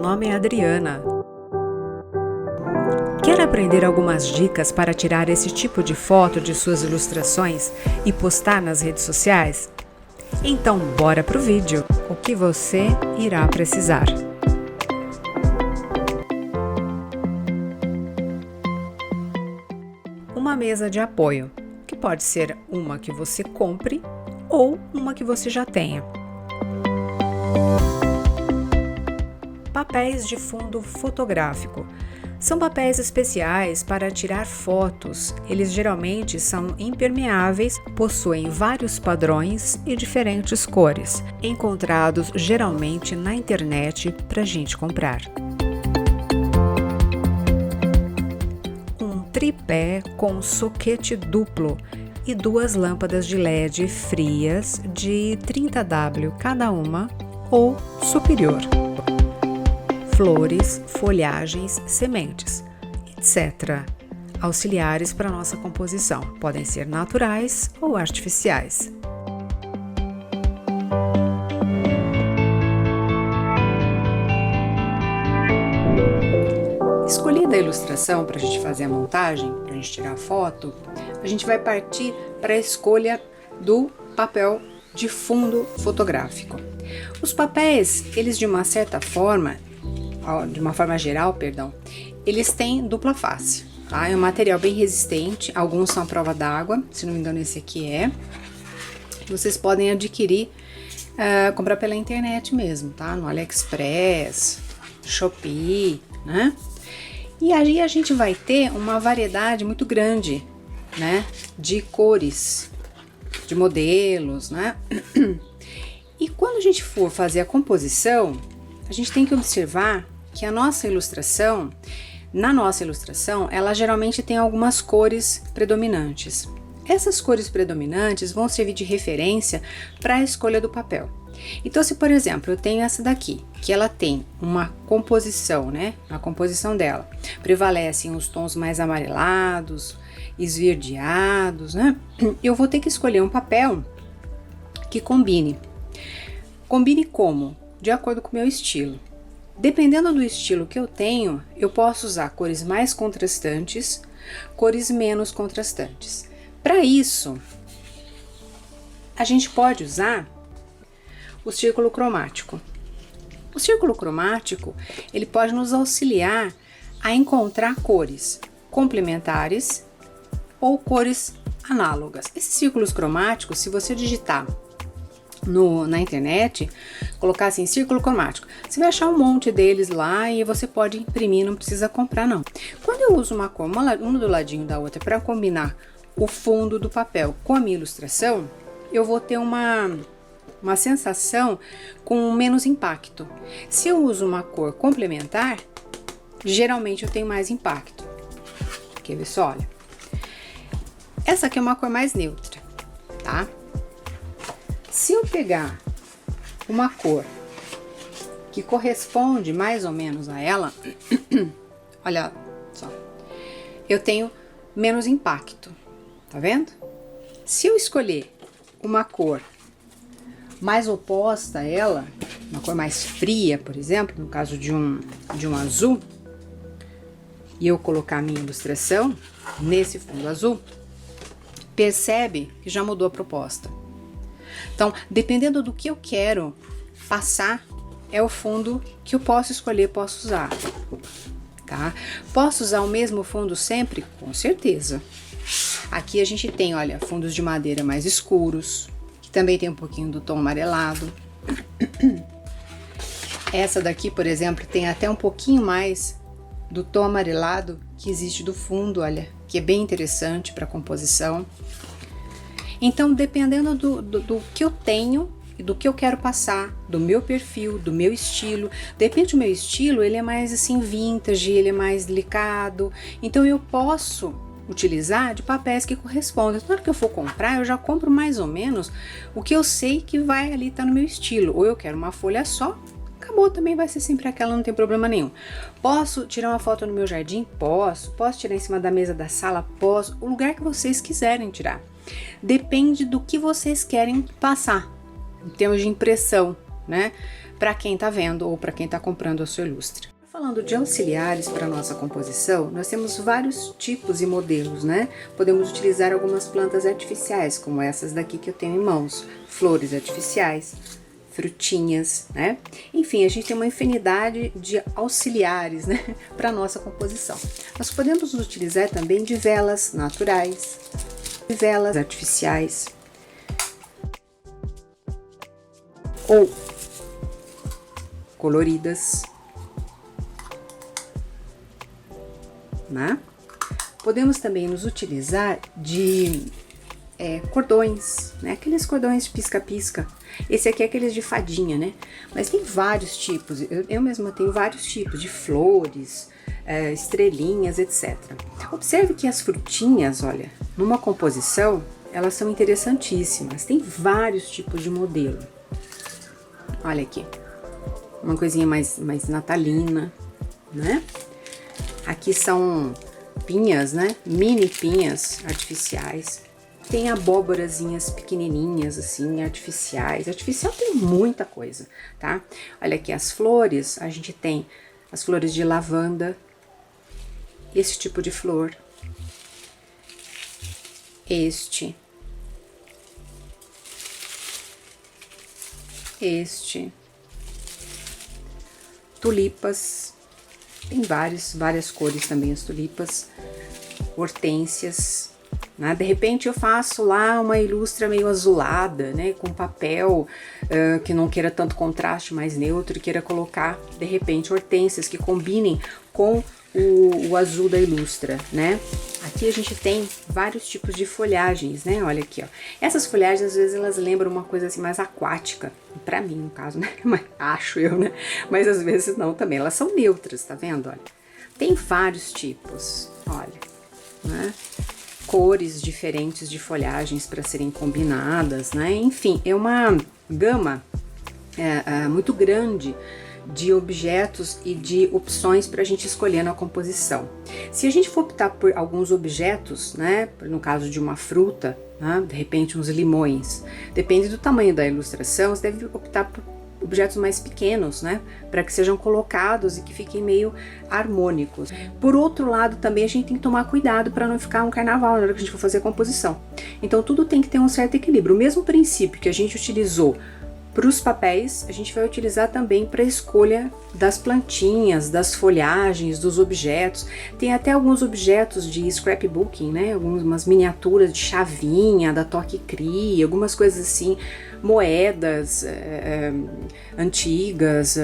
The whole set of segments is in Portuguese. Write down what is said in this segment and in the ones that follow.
nome é Adriana. Quer aprender algumas dicas para tirar esse tipo de foto de suas ilustrações e postar nas redes sociais? Então bora pro vídeo, o que você irá precisar. Uma mesa de apoio, que pode ser uma que você compre ou uma que você já tenha. Papéis de fundo fotográfico. São papéis especiais para tirar fotos. Eles geralmente são impermeáveis, possuem vários padrões e diferentes cores, encontrados geralmente na internet para a gente comprar. Um tripé com soquete duplo e duas lâmpadas de LED frias de 30W cada uma ou superior. Flores, folhagens, sementes, etc. Auxiliares para nossa composição. Podem ser naturais ou artificiais. Escolhida a ilustração para a gente fazer a montagem, para a gente tirar a foto, a gente vai partir para a escolha do papel de fundo fotográfico. Os papéis, eles de uma forma geral, eles têm dupla face, tá? É um material bem resistente, alguns são à prova d'água, se não me engano esse aqui é. Vocês podem adquirir, comprar pela internet mesmo, tá? No AliExpress, Shopee, né? E aí a gente vai ter uma variedade muito grande, né? De cores, de modelos, né? E quando a gente for fazer a composição, a gente tem que observar que na nossa ilustração, ela geralmente tem algumas cores predominantes. Essas cores predominantes vão servir de referência para a escolha do papel. Então, se por exemplo, eu tenho essa daqui, que ela tem uma composição, né? A composição dela prevalecem os tons mais amarelados, esverdeados, né? Eu vou ter que escolher um papel que combine. Combine como? De acordo com o meu estilo. Dependendo do estilo que eu tenho, eu posso usar cores mais contrastantes, cores menos contrastantes. Para isso, a gente pode usar o círculo cromático. O círculo cromático, ele pode nos auxiliar a encontrar cores complementares ou cores análogas. Esses círculos cromáticos, se você digitar na internet, colocar assim, círculo cromático, você vai achar um monte deles lá e você pode imprimir, não precisa comprar não. Quando eu uso uma cor, uma do ladinho da outra para combinar o fundo do papel com a minha ilustração, eu vou ter uma sensação com menos impacto. Se eu uso uma cor complementar, geralmente eu tenho mais impacto. Quer ver só? Olha. Essa aqui é uma cor mais neutra, tá? Se eu pegar uma cor que corresponde mais ou menos a ela, olha só, eu tenho menos impacto, tá vendo? Se eu escolher uma cor mais oposta a ela, uma cor mais fria, por exemplo, no caso de um azul, e eu colocar a minha ilustração nesse fundo azul, percebe que já mudou a proposta. Então, dependendo do que eu quero passar, é o fundo que eu posso escolher, posso usar, tá? Posso usar o mesmo fundo sempre? Com certeza. Aqui a gente tem, olha, fundos de madeira mais escuros, que também tem um pouquinho do tom amarelado. Essa daqui, por exemplo, tem até um pouquinho mais do tom amarelado que existe do fundo, olha, que é bem interessante para composição. Então, dependendo do que eu tenho e do que eu quero passar, do meu perfil, do meu estilo, depende do meu estilo, ele é mais assim vintage, ele é mais delicado, então eu posso utilizar de papéis que correspondem. Na hora que eu for comprar, eu já compro mais ou menos o que eu sei que vai ali estar no meu estilo. Ou eu quero uma folha só, acabou, também vai ser sempre aquela, não tem problema nenhum. Posso tirar uma foto no meu jardim? Posso. Posso tirar em cima da mesa da sala? Posso. O lugar que vocês quiserem tirar. Depende do que vocês querem passar, em termos de impressão, né? para quem está vendo ou para quem está comprando a sua ilustre. Falando de auxiliares para nossa composição, nós temos vários tipos e modelos, né? Podemos utilizar algumas plantas artificiais, como essas daqui que eu tenho em mãos, flores artificiais, frutinhas, né? Enfim, a gente tem uma infinidade de auxiliares, né, para nossa composição. Nós podemos utilizar também de velas naturais, de velas artificiais, ou coloridas, né? Podemos também nos utilizar de cordões, né? Aqueles cordões pisca-pisca. Esse aqui é aqueles de fadinha, né? Mas tem vários tipos. Eu mesma tenho vários tipos de flores, estrelinhas, etc. Observe que as frutinhas, olha, numa composição, elas são interessantíssimas. Tem vários tipos de modelo. Olha aqui, uma coisinha mais natalina, né? Aqui são pinhas, né? Mini pinhas artificiais. Tem abóborazinhas pequenininhas, assim, artificiais. Artificial tem muita coisa, tá? Olha aqui as flores. A gente tem as flores de lavanda. Esse tipo de flor. Este. Tulipas. Tem várias cores também as tulipas. Hortênsias. Né? De repente eu faço lá uma ilustra meio azulada, né, com papel que não queira tanto contraste, mais neutro, e queira colocar, de repente, hortênsias que combinem com o azul da ilustra, né? Aqui a gente tem vários tipos de folhagens, né? Olha aqui, ó. Essas folhagens, às vezes, elas lembram uma coisa assim mais aquática, pra mim, no caso, né? Mas, acho eu, né? Mas às vezes não também, elas são neutras, tá vendo? Olha, tem vários tipos, olha, né? Cores diferentes de folhagens para serem combinadas, né? Enfim, é uma gama muito grande de objetos e de opções para a gente escolher na composição. Se a gente for optar por alguns objetos, né? No caso de uma fruta, né? De repente uns limões, depende do tamanho da ilustração, você deve optar por objetos mais pequenos, né, para que sejam colocados e que fiquem meio harmônicos. Por outro lado, também a gente tem que tomar cuidado para não ficar um carnaval na hora que a gente for fazer a composição. Então tudo tem que ter um certo equilíbrio. O mesmo princípio que a gente utilizou para os papéis, a gente vai utilizar também para a escolha das plantinhas, das folhagens, dos objetos. Tem até alguns objetos de scrapbooking, né, algumas miniaturas de chavinha, da Toque Cri, algumas coisas assim, moedas antigas,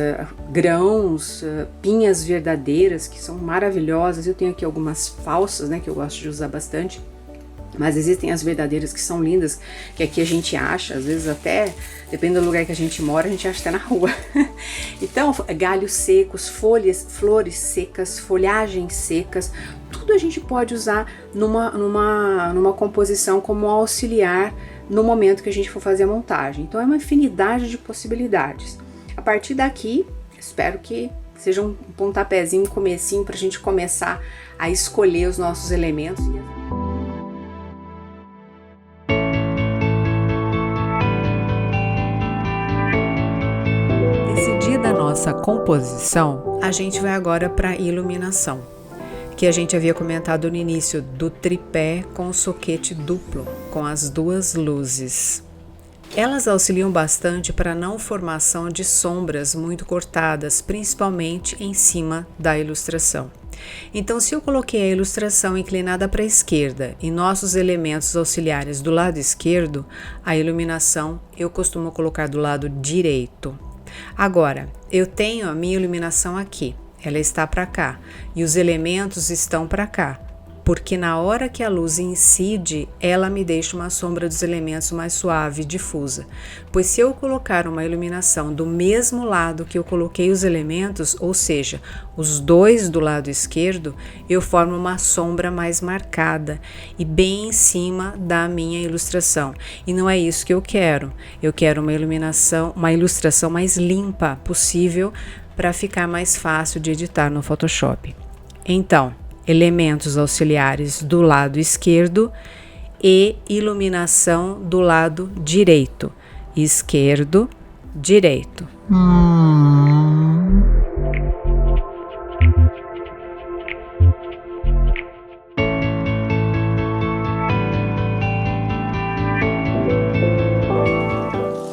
grãos, pinhas verdadeiras que são maravilhosas. Eu tenho aqui algumas falsas, né, que eu gosto de usar bastante, mas existem as verdadeiras que são lindas, que aqui a gente acha, às vezes até, dependendo do lugar que a gente mora, a gente acha até na rua. Então, galhos secos, flores secas, folhagens secas, tudo a gente pode usar numa composição como auxiliar no momento que a gente for fazer a montagem. Então é uma infinidade de possibilidades. A partir daqui, espero que seja um pontapézinho, um comecinho para a gente começar a escolher os nossos elementos. Decidir da nossa composição, a gente vai agora para a iluminação, que a gente havia comentado no início do tripé com o soquete duplo, com as duas luzes. Elas auxiliam bastante para a não formação de sombras muito cortadas, principalmente em cima da ilustração. Então, se eu coloquei a ilustração inclinada para a esquerda e nossos elementos auxiliares do lado esquerdo, a iluminação eu costumo colocar do lado direito. Agora, eu tenho a minha iluminação aqui. Ela está para cá e os elementos estão para cá, porque na hora que a luz incide, ela me deixa uma sombra dos elementos mais suave e difusa. Pois se eu colocar uma iluminação do mesmo lado que eu coloquei os elementos, ou seja, os dois do lado esquerdo, eu formo uma sombra mais marcada e bem em cima da minha ilustração. E não é isso que eu quero. Eu quero uma ilustração mais limpa possível, para ficar mais fácil de editar no Photoshop. Então, elementos auxiliares do lado esquerdo e iluminação do lado direito. Esquerdo, direito.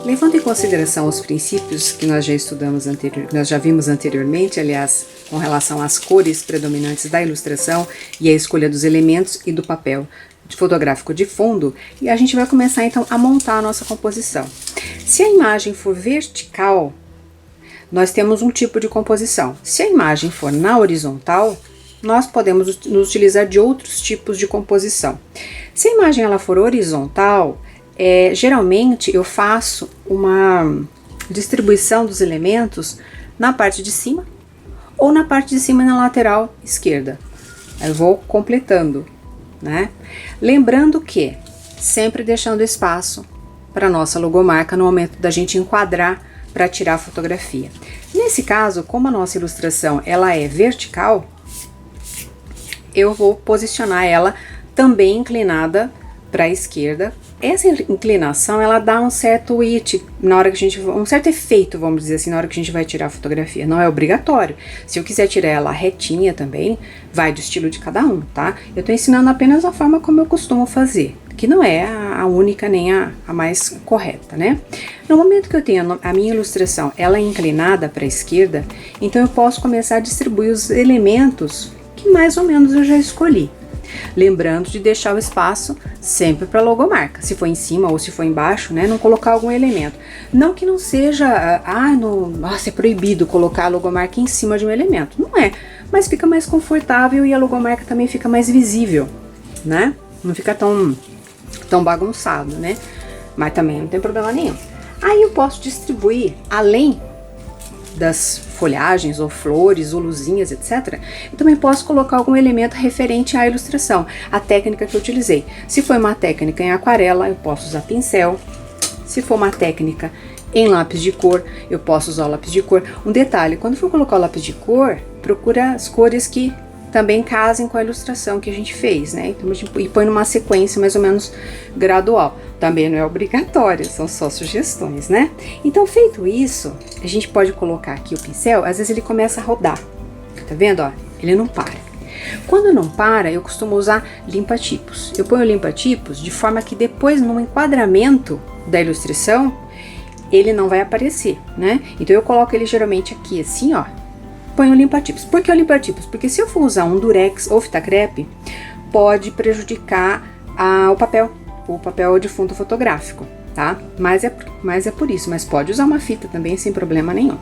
Levando em consideração os princípios que nós já estudamos nós já vimos anteriormente, aliás, com relação às cores predominantes da ilustração e a escolha dos elementos e do papel fotográfico de fundo, e a gente vai começar então a montar a nossa composição. Se a imagem for vertical, nós temos um tipo de composição. Se a imagem for na horizontal, nós podemos nos utilizar de outros tipos de composição. Se a imagem ela for horizontal, geralmente eu faço uma distribuição dos elementos na parte de cima ou na parte de cima na lateral esquerda. Eu vou completando, né? Lembrando que sempre deixando espaço para nossa logomarca no momento da gente enquadrar para tirar a fotografia. Nesse caso, como a nossa ilustração ela é vertical, eu vou posicionar ela também inclinada para a esquerda. Essa inclinação ela dá um certo na hora que a gente, um certo efeito, vamos dizer assim, na hora que a gente vai tirar a fotografia. Não é obrigatório. Se eu quiser tirar ela retinha também, vai do estilo de cada um, tá? Eu tô ensinando apenas a forma como eu costumo fazer, que não é a única nem a mais correta, né? No momento que eu tenho a minha ilustração, ela é inclinada para a esquerda, então eu posso começar a distribuir os elementos que mais ou menos eu já escolhi. Lembrando de deixar o espaço sempre para a logomarca, se for em cima ou se for embaixo, né, não colocar algum elemento. Não que não seja, nossa, é proibido colocar a logomarca em cima de um elemento, não é, mas fica mais confortável e a logomarca também fica mais visível, né, não fica tão bagunçado, né, mas também não tem problema nenhum. Aí eu posso distribuir, além das folhagens ou flores ou luzinhas, etc. Eu também posso colocar algum elemento referente à ilustração, a técnica que eu utilizei. Se for uma técnica em aquarela, eu posso usar pincel. Se for uma técnica em lápis de cor, eu posso usar o lápis de cor. Um detalhe, quando for colocar o lápis de cor, procura as cores que também casem com a ilustração que a gente fez, né? Então, e põe numa sequência mais ou menos gradual. Também não é obrigatório, são só sugestões, né? Então, feito isso, a gente pode colocar aqui o pincel, às vezes ele começa a rodar, tá vendo, ó? Ele não para. Quando não para, eu costumo usar limpa-tipos. Eu ponho limpa-tipos de forma que depois, no enquadramento da ilustração, ele não vai aparecer, né? Então, eu coloco ele geralmente aqui assim, ó. Ponho o limpa-tipos. Por que o limpa-tipos? Porque se eu for usar um durex ou fita crepe, pode prejudicar o papel de fundo fotográfico, tá? Mas é por isso, mas pode usar uma fita também sem problema nenhum.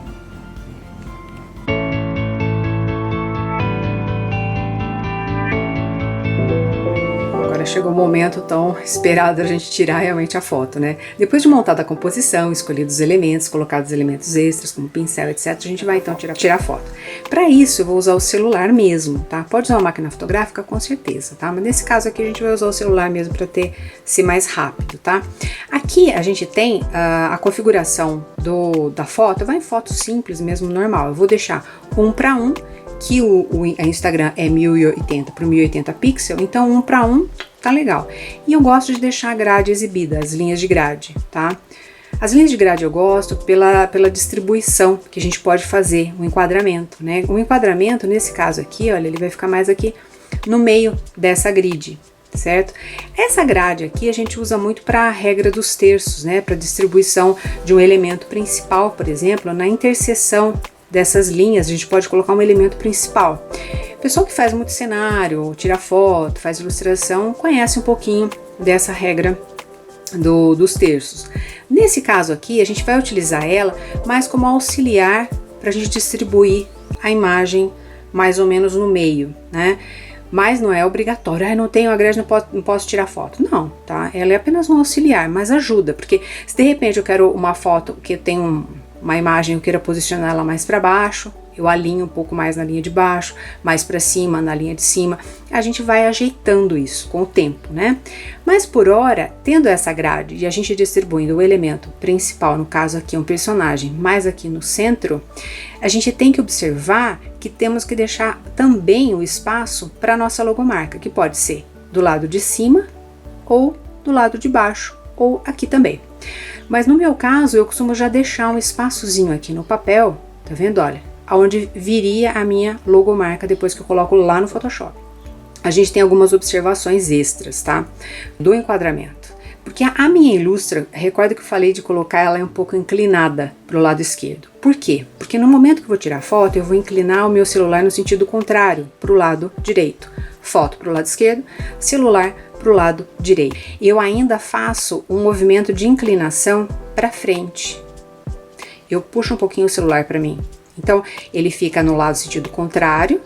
Agora chegou o momento tão esperado da gente tirar realmente a foto, né? Depois de montada a composição, escolhidos os elementos, colocados elementos extras, como pincel, etc., a gente vai então tirar a foto. Para isso, eu vou usar o celular mesmo, tá? Pode usar uma máquina fotográfica, com certeza, tá? Mas nesse caso aqui, a gente vai usar o celular mesmo para ser mais rápido, tá? Aqui a gente tem a configuração da foto, vai em foto simples mesmo, normal. Eu vou deixar 1:1, que o Instagram é 1080 por 1080 pixels, então 1:1 tá legal. E eu gosto de deixar a grade exibida, as linhas de grade, tá? As linhas de grade eu gosto pela distribuição que a gente pode fazer, o enquadramento, né? O enquadramento, nesse caso aqui, olha, ele vai ficar mais aqui no meio dessa grid, certo? Essa grade aqui a gente usa muito para a regra dos terços, né? Para distribuição de um elemento principal, por exemplo, na interseção dessas linhas, a gente pode colocar um elemento principal. O pessoal que faz muito cenário, tira foto, faz ilustração, conhece um pouquinho dessa regra dos terços. Nesse caso aqui, a gente vai utilizar ela mais como auxiliar para a gente distribuir a imagem mais ou menos no meio, né? Mas não é obrigatório. Não tenho a grade, não posso tirar foto. Não, tá? Ela é apenas um auxiliar, mas ajuda, porque se de repente eu quero uma foto que tem uma imagem, eu queira posicionar ela mais para baixo, eu alinho um pouco mais na linha de baixo, mais para cima na linha de cima, a gente vai ajeitando isso com o tempo, né? Mas por hora, tendo essa grade e a gente distribuindo o elemento principal, no caso aqui um personagem, mais aqui no centro, a gente tem que observar que temos que deixar também o espaço para a nossa logomarca, que pode ser do lado de cima ou do lado de baixo, ou aqui também. Mas no meu caso, eu costumo já deixar um espaçozinho aqui no papel, tá vendo? Olha, aonde viria a minha logomarca depois que eu coloco lá no Photoshop. A gente tem algumas observações extras, tá? Do enquadramento. Porque a minha Illustra, recorda que eu falei de colocar ela um pouco inclinada para o lado esquerdo. Por quê? Porque no momento que eu vou tirar foto, eu vou inclinar o meu celular no sentido contrário, para o lado direito. Foto para o lado esquerdo, celular para o lado direito. Eu ainda faço um movimento de inclinação para frente. Eu puxo um pouquinho o celular para mim. Então, ele fica no lado sentido contrário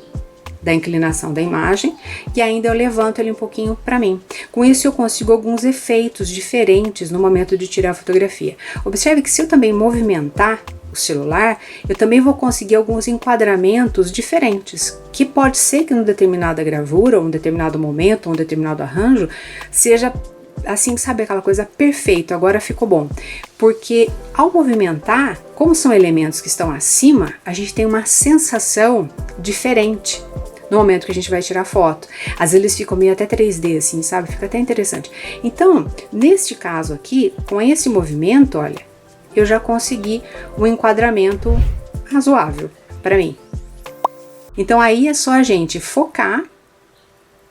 da inclinação da imagem e ainda eu levanto ele um pouquinho para mim. Com isso eu consigo alguns efeitos diferentes no momento de tirar a fotografia. Observe que se eu também movimentar o celular, eu também vou conseguir alguns enquadramentos diferentes, que pode ser que numa determinada gravura, ou um determinado momento, ou um determinado arranjo, seja assim, sabe, aquela coisa perfeita, agora ficou bom. Porque ao movimentar, como são elementos que estão acima, a gente tem uma sensação diferente no momento que a gente vai tirar foto. Às vezes eles ficam meio até 3D assim, sabe? Fica até interessante. Então, neste caso aqui, com esse movimento, olha, eu já consegui um enquadramento razoável para mim. Então aí é só a gente focar,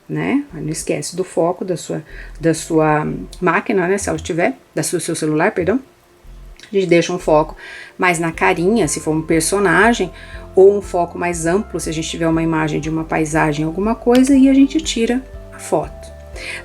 né? Não esquece do foco da sua máquina, né? Se ela tiver, seu celular, perdão. A gente deixa um foco mais na carinha, se for um personagem, ou um foco mais amplo, se a gente tiver uma imagem de uma paisagem, alguma coisa, e a gente tira a foto.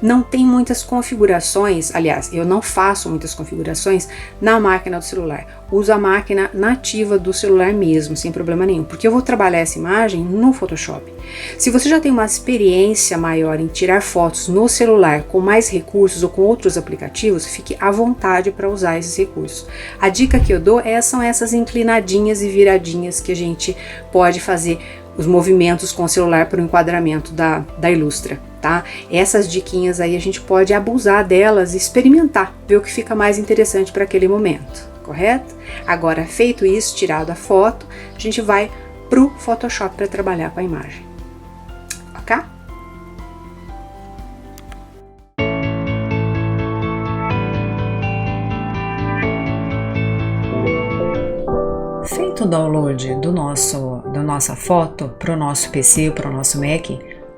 Não tem muitas configurações, aliás, eu não faço muitas configurações na máquina do celular. Uso a máquina nativa do celular mesmo, sem problema nenhum, porque eu vou trabalhar essa imagem no Photoshop. Se você já tem uma experiência maior em tirar fotos no celular com mais recursos ou com outros aplicativos, fique à vontade para usar esses recursos. A dica que eu dou são essas inclinadinhas e viradinhas que a gente pode fazer os movimentos com o celular para o enquadramento da Illustra, tá? Essas diquinhas aí a gente pode abusar delas e experimentar, ver o que fica mais interessante para aquele momento, correto? Agora, feito isso, tirado a foto, a gente vai pro Photoshop para trabalhar com a imagem, ok? Feito o download da nossa foto para o nosso PC, para o nosso Mac,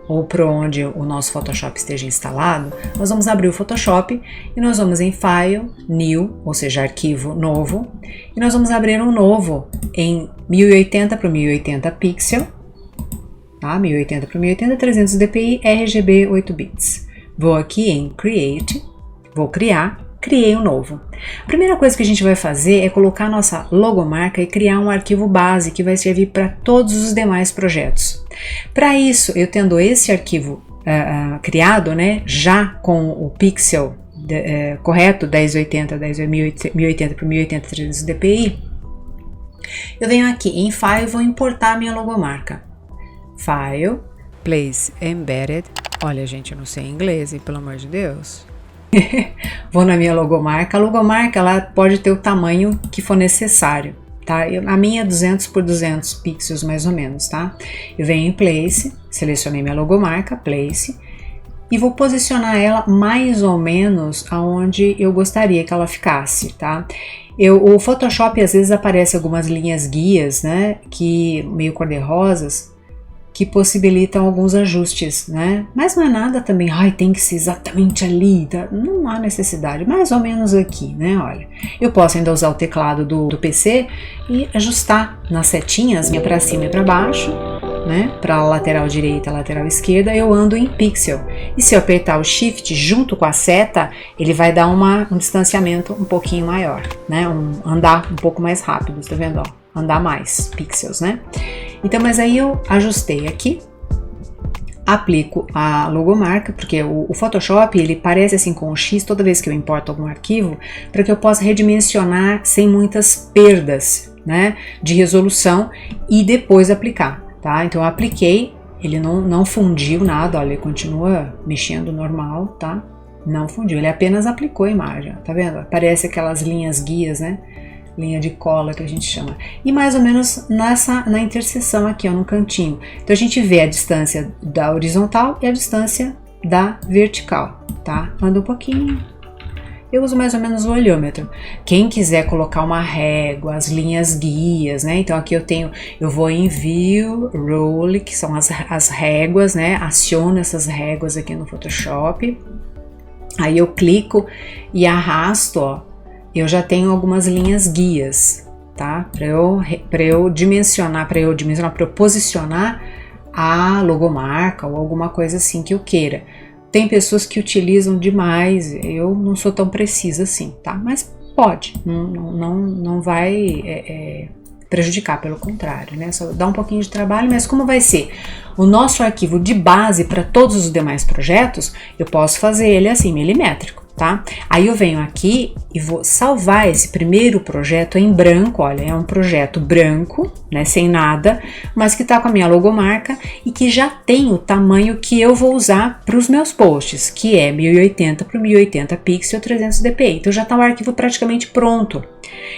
ou para onde o nosso Photoshop esteja instalado, nós vamos abrir o Photoshop e nós vamos em File, New, ou seja, arquivo novo, e nós vamos abrir um novo em 1080 por 1080 pixel, tá? 1080 por 1080, 300 dpi, RGB 8 bits. Vou aqui em Create, vou criei um novo. A primeira coisa que a gente vai fazer é colocar a nossa logomarca e criar um arquivo base que vai servir para todos os demais projetos. Para isso, eu tendo esse arquivo criado, né, já com o pixel correto, 1080 por 1080 300 dpi, eu venho aqui em File e vou importar a minha logomarca. File, Place Embedded. Olha, gente, eu não sei inglês, pelo amor de Deus. Vou na minha logomarca. A logomarca ela pode ter o tamanho que for necessário, tá? A minha é 200 por 200 pixels mais ou menos, tá? Eu venho em Place, selecionei minha logomarca, Place, e vou posicionar ela mais ou menos aonde eu gostaria que ela ficasse, tá? O Photoshop às vezes aparece algumas linhas guias, né? Que meio cor-de-rosas, que possibilitam alguns ajustes, né? Mas não é nada também, tem que ser exatamente ali, tá? Não há necessidade, mais ou menos aqui, né? Olha, eu posso ainda usar o teclado do PC e ajustar nas setinhas, para cima e para baixo, né? Para lateral direita, lateral esquerda, eu ando em pixel. E se eu apertar o Shift junto com a seta, ele vai dar um distanciamento um pouquinho maior, né? Andar um pouco mais rápido, tá vendo? Ó, andar mais pixels, né? Então, mas aí eu ajustei aqui, aplico a logomarca, porque o Photoshop ele parece assim com o X toda vez que eu importo algum arquivo, para que eu possa redimensionar sem muitas perdas, né, de resolução e depois aplicar, tá? Então eu apliquei, ele não fundiu nada, olha, ele continua mexendo normal, tá? Não fundiu, ele apenas aplicou a imagem, tá vendo? Aparece aquelas linhas guias, né? Linha de cola que a gente chama, e mais ou menos na interseção aqui, ó, no cantinho. Então a gente vê a distância da horizontal e a distância da vertical, tá? Anda um pouquinho Eu uso mais ou menos o olhômetro. Quem quiser colocar uma régua, as linhas guias, né? Então aqui eu vou em View, Rule, que são as réguas, né? Aciono essas réguas aqui no Photoshop. Aí eu clico e arrasto, ó. Eu já tenho algumas linhas guias, tá? Para eu dimensionar, para eu posicionar a logomarca ou alguma coisa assim que eu queira. Tem pessoas que utilizam demais, eu não sou tão precisa assim, tá? Mas pode, não vai prejudicar, pelo contrário, né? Só dá um pouquinho de trabalho, mas como vai ser o nosso arquivo de base para todos os demais projetos, eu posso fazer ele assim, milimétrico, tá? Aí eu venho aqui e vou salvar esse primeiro projeto em branco, olha, é um projeto branco, né, sem nada, mas que tá com a minha logomarca e que já tem o tamanho que eu vou usar para os meus posts, que é 1080 por 1080 pixel 300 dpi. Então já tá o arquivo praticamente pronto.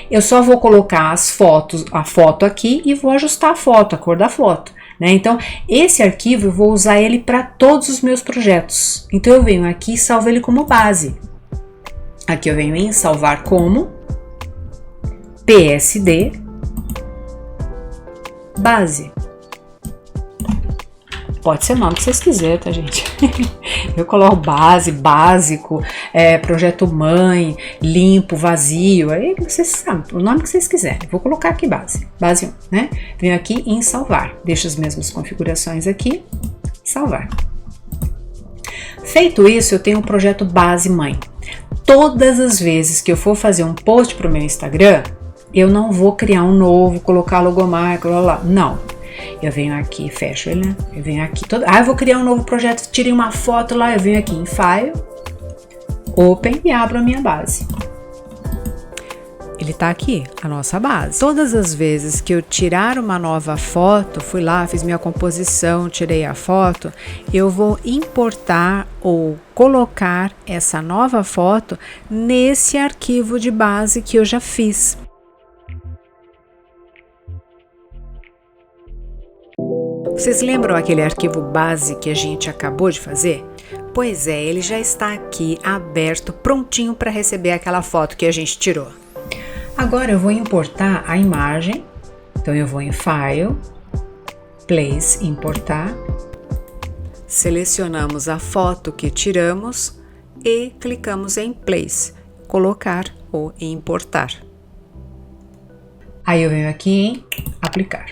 Eu só vou colocar a foto aqui e vou ajustar a foto, a cor da foto. Né? Então, esse arquivo eu vou usar ele para todos os meus projetos. Então, eu venho aqui e salvo ele como base. Aqui eu venho em salvar como PSD base. Pode ser o nome que vocês quiserem, tá, gente? Eu coloco base, básico, projeto mãe, limpo, vazio, aí vocês sabem, o nome que vocês quiserem. Vou colocar aqui base 1, né? Venho aqui em salvar, deixo as mesmas configurações aqui, salvar. Feito isso, eu tenho um projeto base mãe. Todas as vezes que eu for fazer um post para o meu Instagram, eu não vou criar um novo, colocar logomarca, não. Eu venho aqui, fecho ele, né? Eu venho aqui, eu vou criar um novo projeto, tirei uma foto lá, eu venho aqui em File, Open e abro a minha base. Ele tá aqui, a nossa base. Todas as vezes que eu tirar uma nova foto, fui lá, fiz minha composição, tirei a foto, eu vou importar ou colocar essa nova foto nesse arquivo de base que eu já fiz. Vocês lembram aquele arquivo base que a gente acabou de fazer? Pois é, ele já está aqui aberto, prontinho para receber aquela foto que a gente tirou. Agora eu vou importar a imagem, então eu vou em File, Place, Importar. Selecionamos a foto que tiramos e clicamos em Place, Colocar ou Importar. Aí eu venho aqui em Aplicar.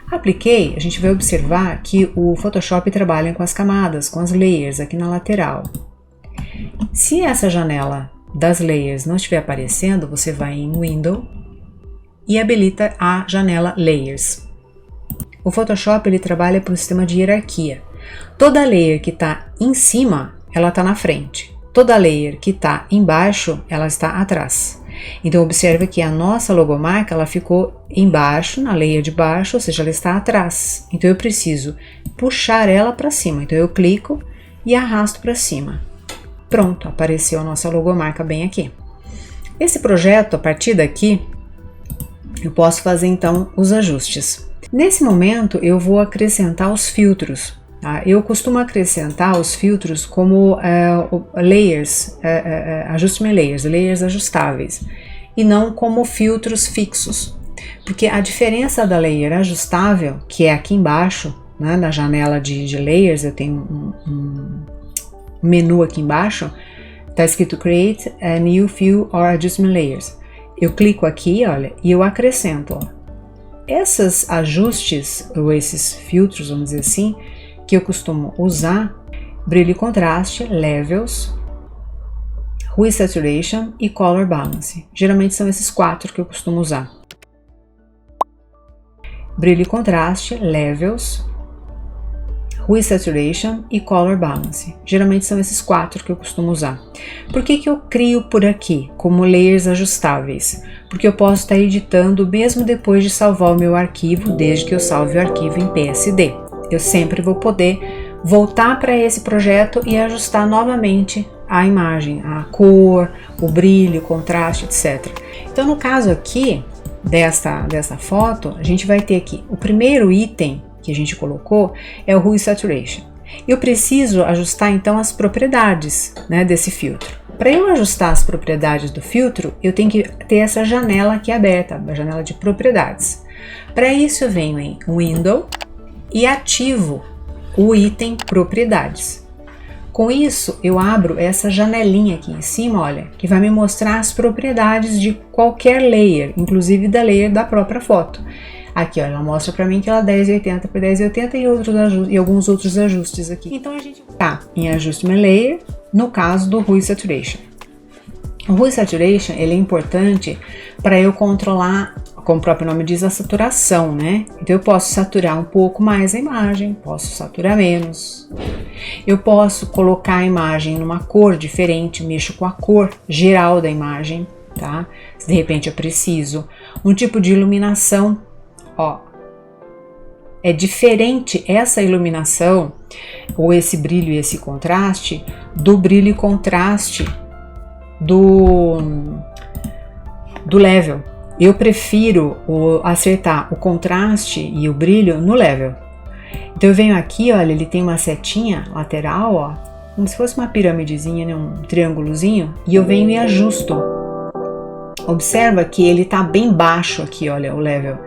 Apliquei, a gente vai observar que o Photoshop trabalha com as camadas, com as layers aqui na lateral. Se essa janela das layers não estiver aparecendo, você vai em Window e habilita a janela Layers. O Photoshop ele trabalha por um sistema de hierarquia. Toda layer que está em cima, ela está na frente. Toda layer que está embaixo, ela está atrás. Então observe que a nossa logomarca ela ficou embaixo, na layer de baixo, ou seja, ela está atrás. Então eu preciso puxar ela para cima. Então eu clico e arrasto para cima. Pronto, apareceu a nossa logomarca bem aqui. Esse projeto, a partir daqui, eu posso fazer então os ajustes. Nesse momento eu vou acrescentar os filtros. Tá? Eu costumo acrescentar os filtros como layers, adjustment layers, layers ajustáveis, e não como filtros fixos, porque a diferença da layer ajustável, que é aqui embaixo, né, na janela de layers, eu tenho um menu aqui embaixo, está escrito Create a New Fill or Adjustment Layers. Eu clico aqui, olha, e eu acrescento, ó, esses ajustes, ou esses filtros, vamos dizer assim, que eu costumo usar, brilho e contraste, levels, hue saturation e color balance. Geralmente são esses 4 que eu costumo usar. Brilho e contraste, levels, hue saturation e color balance. Geralmente são esses 4 que eu costumo usar. Por que que eu crio por aqui como layers ajustáveis? Porque eu posso estar editando mesmo depois de salvar o meu arquivo, desde que eu salve o arquivo em PSD. Eu sempre vou poder voltar para esse projeto e ajustar novamente a imagem, a cor, o brilho, o contraste, etc. Então, no caso aqui dessa foto, a gente vai ter aqui o primeiro item que a gente colocou é o Hue Saturation. Eu preciso ajustar então as propriedades, né, desse filtro. para eu ajustar as propriedades do filtro, eu tenho que ter essa janela aqui aberta, a janela de propriedades. Para isso eu venho em Window e ativo o item propriedades. Com isso eu abro essa janelinha aqui em cima, olha, que vai me mostrar as propriedades de qualquer layer, inclusive da layer da própria foto. Aqui, ó, ela mostra para mim que ela é 1080 por 1080 e alguns outros ajustes aqui. Então a gente tá em Adjustment Layer, no caso do Hue Saturation. O Hue Saturation, ele é importante para eu controlar, como o próprio nome diz, a saturação, né? Então eu posso saturar um pouco mais a imagem, posso saturar menos. Eu posso colocar a imagem numa cor diferente, mexo com a cor geral da imagem, tá? Se de repente eu preciso. Um tipo de iluminação, ó, é diferente essa iluminação, ou esse brilho e esse contraste, do brilho e contraste do level. Eu prefiro acertar o contraste e o brilho no level. Então eu venho aqui, olha, ele tem uma setinha lateral, ó, como se fosse uma piramidezinha, né, um triângulozinho, e eu venho e ajusto. Observa que ele tá bem baixo aqui, olha, o level.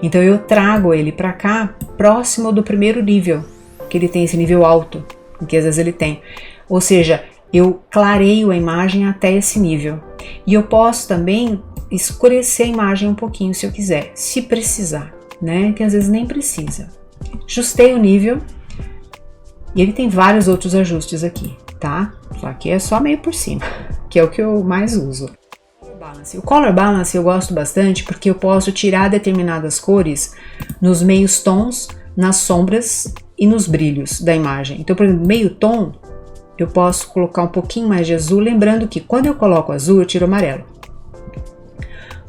Então eu trago ele para cá, próximo do primeiro nível, que ele tem esse nível alto, que às vezes ele tem. Ou seja, eu clareio a imagem até esse nível. E eu posso também escurecer a imagem um pouquinho se eu quiser, se precisar, né? Que às vezes nem precisa. Ajustei o nível e ele tem vários outros ajustes aqui, tá? Só que é só meio por cima, que é o que eu mais uso. O Color Balance eu gosto bastante porque eu posso tirar determinadas cores nos meios tons, nas sombras e nos brilhos da imagem. Então, por exemplo, meio tom, eu posso colocar um pouquinho mais de azul, lembrando que quando eu coloco azul, eu tiro amarelo.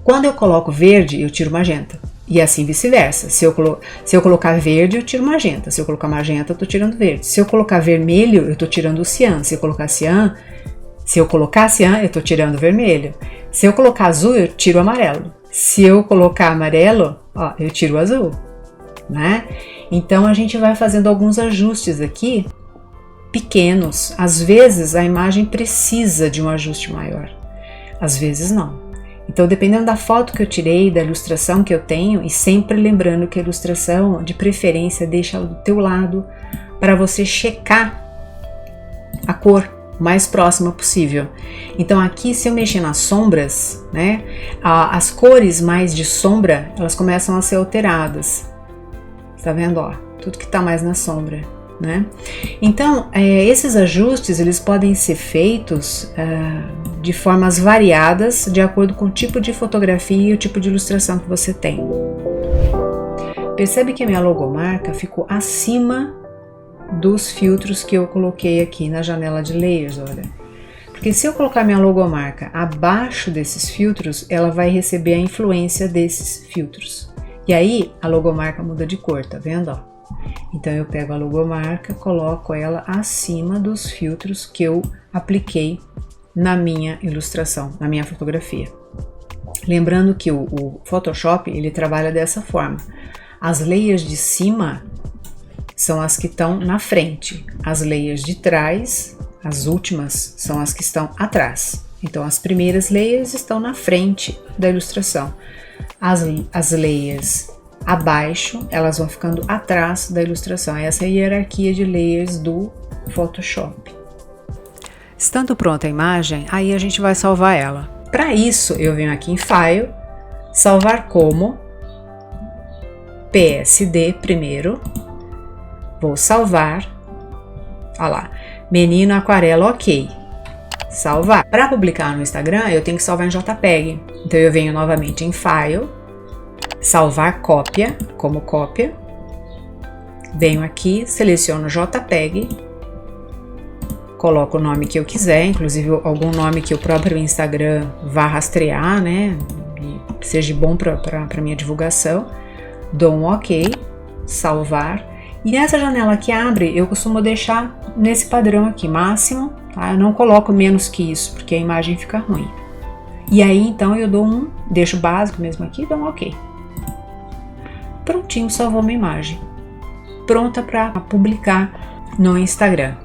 Quando eu coloco verde, eu tiro magenta. E assim vice-versa. Se eu colocar verde, eu tiro magenta. Se eu colocar magenta, eu tô tirando verde. Se eu colocar vermelho, eu tô tirando o cian. Se eu colocar cian, eu tô tirando vermelho. Se eu colocar azul, eu tiro amarelo. Se eu colocar amarelo, ó, eu tiro o azul, né? Então a gente vai fazendo alguns ajustes aqui, pequenos. Às vezes a imagem precisa de um ajuste maior, às vezes não. Então, dependendo da foto que eu tirei, da ilustração que eu tenho, e sempre lembrando que a ilustração, de preferência, deixa do teu lado para você checar a cor mais próxima possível. Então aqui, se eu mexer nas sombras, né, as cores mais de sombra, elas começam a ser alteradas. Tá vendo, ó? Tudo que tá mais na sombra, né? Então, esses ajustes, eles podem ser feitos de formas variadas, de acordo com o tipo de fotografia e o tipo de ilustração que você tem. Percebe que a minha logomarca ficou acima dos filtros que eu coloquei aqui na janela de layers, olha. Porque se eu colocar minha logomarca abaixo desses filtros, ela vai receber a influência desses filtros. E aí a logomarca muda de cor, tá vendo, ó? Então eu pego a logomarca, coloco ela acima dos filtros que eu apliquei na minha ilustração, na minha fotografia. Lembrando que o Photoshop, ele trabalha dessa forma. As layers de cima são as que estão na frente, as layers de trás, as últimas, são as que estão atrás. Então as primeiras layers estão na frente da ilustração. As layers abaixo, elas vão ficando atrás da ilustração. Essa é a hierarquia de layers do Photoshop. Estando pronta a imagem, aí a gente vai salvar ela. Para isso, eu venho aqui em File, Salvar como, PSD primeiro, vou salvar, olha lá, menino aquarela ok, salvar. Para publicar no Instagram, eu tenho que salvar em JPEG, então eu venho novamente em File, Salvar cópia, como cópia, venho aqui, seleciono JPEG, coloco o nome que eu quiser, inclusive algum nome que o próprio Instagram vá rastrear, né, e seja bom para minha divulgação, dou um ok, salvar, e nessa janela que abre, eu costumo deixar nesse padrão aqui, máximo, tá? Eu não coloco menos que isso, porque a imagem fica ruim. E aí, então, eu dou deixo básico mesmo aqui, dou um ok. Prontinho, salvou minha imagem. Pronta para publicar no Instagram.